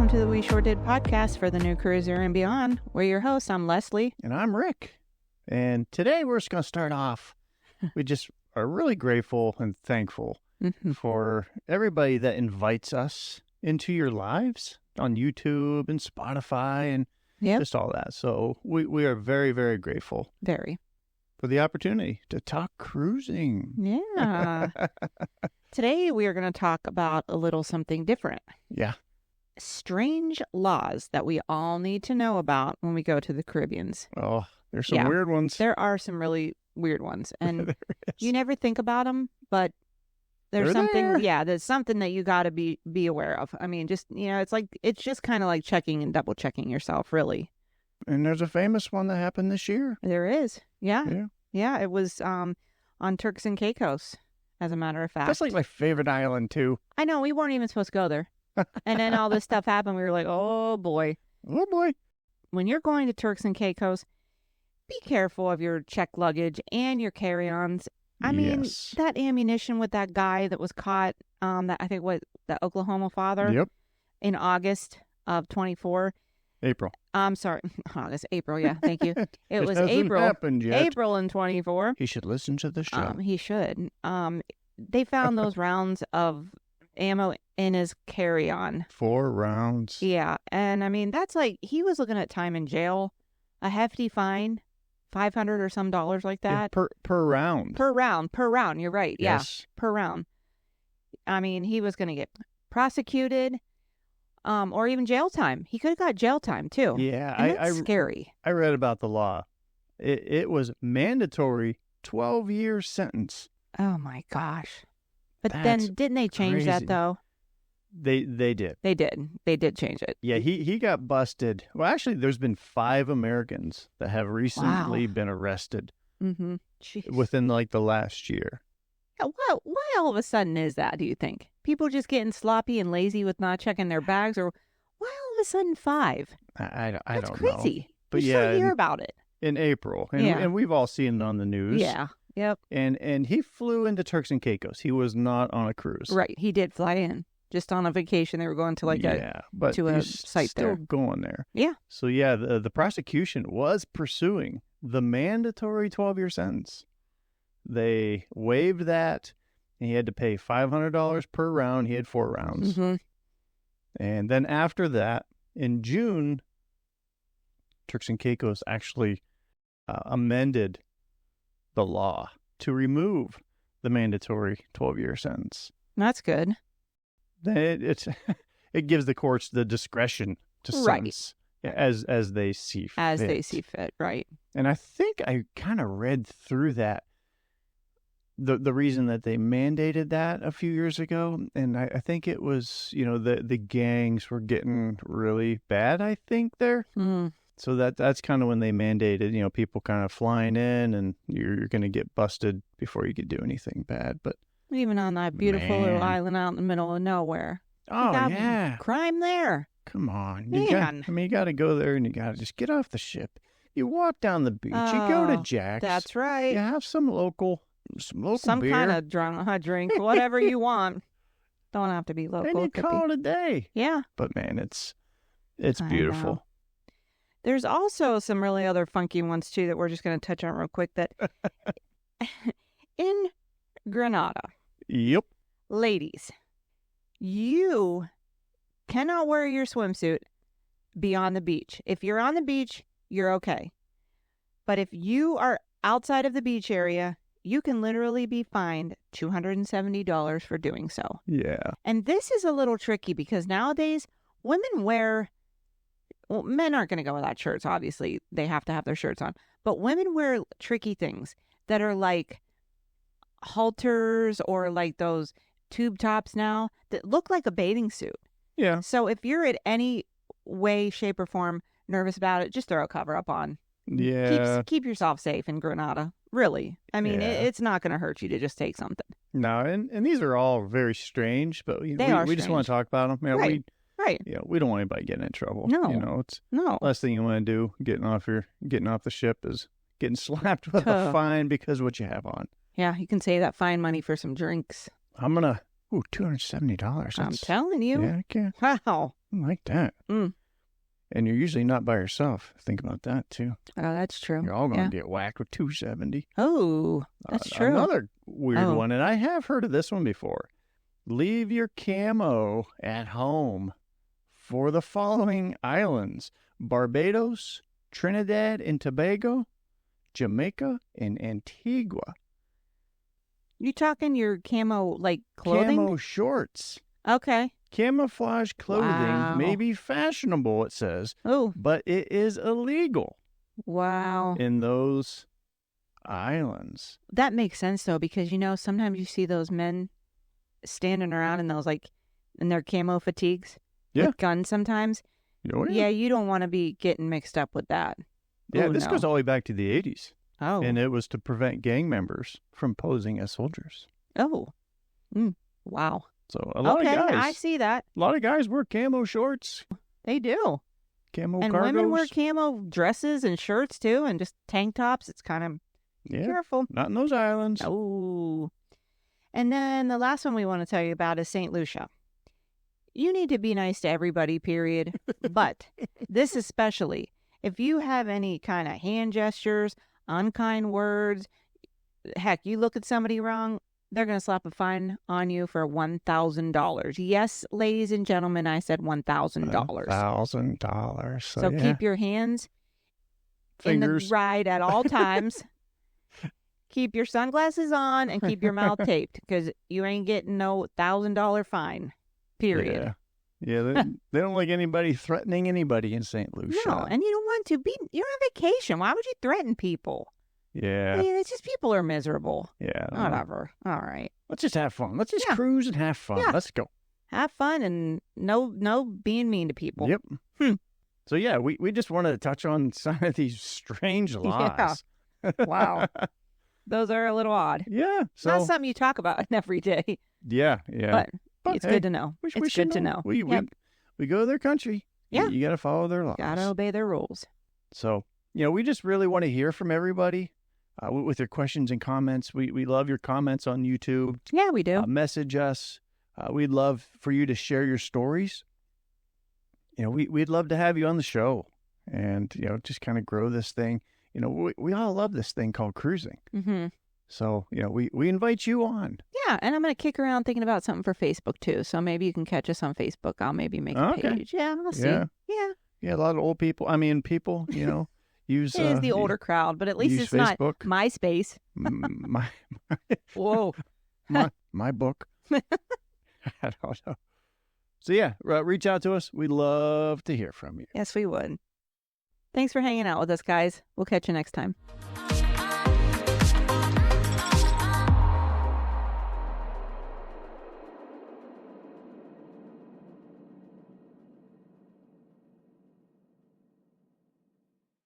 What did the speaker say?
welcome to the We Sure Did podcast for the new cruiser and beyond. We're your hosts. I'm Leslie. And I'm Rick. And today we're just going to start off. We just are really grateful and thankful for everybody that invites us into your lives on YouTube and Spotify and just all that. So we are very, very grateful. Very. For the opportunity to talk cruising. Yeah. Today we are going to talk about a little something different. Yeah. Strange laws that we all need to know about when we go to the Caribbeans. Oh, there's some weird ones. There are some really weird ones. And you never think about them, but there's there's something that you got to be aware of. I mean, just, it's just kind of like checking and double checking yourself, really. And there's a famous one that happened this year. There is. Yeah. Yeah, it was on Turks and Caicos, as a matter of fact. That's like my favorite island, too. I know. We weren't even supposed to go there. And then all this stuff happened. We were like, oh, boy. Oh, boy. When you're going to Turks and Caicos, be careful of your checked luggage and your carry-ons. I mean, that ammunition with that guy that was caught, the Oklahoma father in August of 24. April. I'm sorry. April. Yeah. Thank you. It was April. Happened yet. April in 24. He should listen to the show. He should. They found those rounds of ammo in his carry-on. 4 rounds. Yeah. And I mean, that's like, he was looking at time in jail, a hefty fine, $500 or some dollars like that. Yeah, per round. Per round. You're right. Yes. Yeah. Per round. I mean, he was going to get prosecuted. Or even jail time. He could have got jail time, too. Yeah. And that's scary. I read about the law. It was mandatory 12-year sentence. Oh, my gosh. But then didn't they change that, though? They did. They did. They did change it. Yeah, he got busted. Well, actually, there's been 5 Americans that have recently been arrested within, like, the last year. Why all of a sudden is that, do you think? People just getting sloppy and lazy with not checking their bags? Or why all of a sudden 5? I don't know. That's crazy. But you still hear about it. In April. And we've all seen it on the news. Yeah. Yep. And he flew into Turks and Caicos. He was not on a cruise. Right. He did fly in. Just on a vacation. They were going to a site still going there. Yeah. So, yeah, the prosecution was pursuing the mandatory 12-year sentence. They waived that, and he had to pay $500 per round. He had 4 rounds. And then after that, in June, Turks and Caicos actually amended the law to remove the mandatory 12-year sentence. That's good. It gives the courts the discretion to sentence as they see fit. As they see fit, right. And I think I kind of read through that. The reason that they mandated that a few years ago, and I think it was, the gangs were getting really bad, I think, there. So that's kind of when they mandated, people kind of flying in, and you're going to get busted before you could do anything bad. But even on that beautiful little island out in the middle of nowhere. Oh, yeah. Crime there. Come on. Man. You got to go there, and you got to just get off the ship. You walk down the beach. You go to Jack's. That's right. You have some some beer. Kind of drink, whatever you want. Don't have to be local. And you call it a day. Yeah. But man, it's beautiful. There's also some really other funky ones too that we're just going to touch on real quick. That in Grenada, ladies, you cannot wear your swimsuit be on the beach. If you're on the beach, you're okay. But if you are outside of the beach area, you can literally be fined $270 for doing so. Yeah. And this is a little tricky because nowadays women men aren't going to go without shirts. Obviously, they have to have their shirts on. But women wear tricky things that are like halters or like those tube tops now that look like a bathing suit. Yeah. So if you're in any way, shape, or form nervous about it, just throw a cover up on. Yeah. Keep yourself safe in Grenada. Really. I mean, it's not going to hurt you to just take something. No, and these are all very strange, but we just want to talk about them. Right. We don't want anybody getting in trouble. No. It's last thing you want to do getting off the ship is getting slapped with a fine because of what you have on. Yeah, you can save that fine money for some drinks. I'm gonna Ooh, $270. I'm telling you. Yeah, okay. Wow. I like that. Mm. And you're usually not by yourself. Think about that, too. Oh, that's true. You're all going to get whacked with $270. Oh, that's true. Another weird one, and I have heard of this one before. Leave your camo at home for the following islands: Barbados, Trinidad and Tobago, Jamaica, and Antigua. You talking your camo, like, clothing? Camo shorts. Okay. Camouflage clothing may be fashionable, it says, but it is illegal. Wow. In those islands. That makes sense, though, because, sometimes you see those men standing around in those, like, in their camo fatigues with guns sometimes. Oh, yeah, you don't want to be getting mixed up with that. Yeah, this goes all the way back to the 80s. Oh. And it was to prevent gang members from posing as soldiers. Oh. Wow. So a lot of guys. I see that. A lot of guys wear camo shorts. They do. Camo and cargos. Women wear camo dresses and shirts too, and just tank tops. It's kind of careful. Not in those islands. Oh. And then the last one we want to tell you about is St. Lucia. You need to be nice to everybody, period. But this especially, if you have any kind of hand gestures, unkind words, heck, you look at somebody wrong, they're going to slap a fine on you for $1,000. Yes, ladies and gentlemen, I said $1,000. $1,000. So keep your hands in the ride at all times. Keep your sunglasses on and keep your mouth taped, because you ain't getting no $1,000 fine, period. Yeah, they don't like anybody threatening anybody in St. Lucia. No, and you don't want to be. You're on vacation. Why would you threaten people? Yeah. I mean, it's just people are miserable. Yeah. Whatever. All right. Let's just have fun. Let's just cruise and have fun. Let's go. Have fun and no being mean to people. Yep. So, yeah, we just wanted to touch on some of these strange laws. Yeah. Wow. Those are a little odd. Yeah. So, not something you talk about every day. Yeah. But it's good to know. It's good to know. We go to their country. Yeah. You got to follow their laws. Got to obey their rules. So, we just really want to hear from everybody with your questions and comments. We love your comments on YouTube. Yeah, we do. Message us. We'd love for you to share your stories. We'd love to have you on the show and, just kind of grow this thing. We all love this thing called cruising. Mm-hmm. So, we invite you on. Yeah, and I'm going to kick around thinking about something for Facebook, too. So maybe you can catch us on Facebook. I'll maybe make a page. Yeah, I'll see. Yeah, a lot of old people. I mean, people, use... It is the older crowd, but at least it's Facebook. Not MySpace. Whoa. My book. I don't know. So, yeah, reach out to us. We'd love to hear from you. Yes, we would. Thanks for hanging out with us, guys. We'll catch you next time.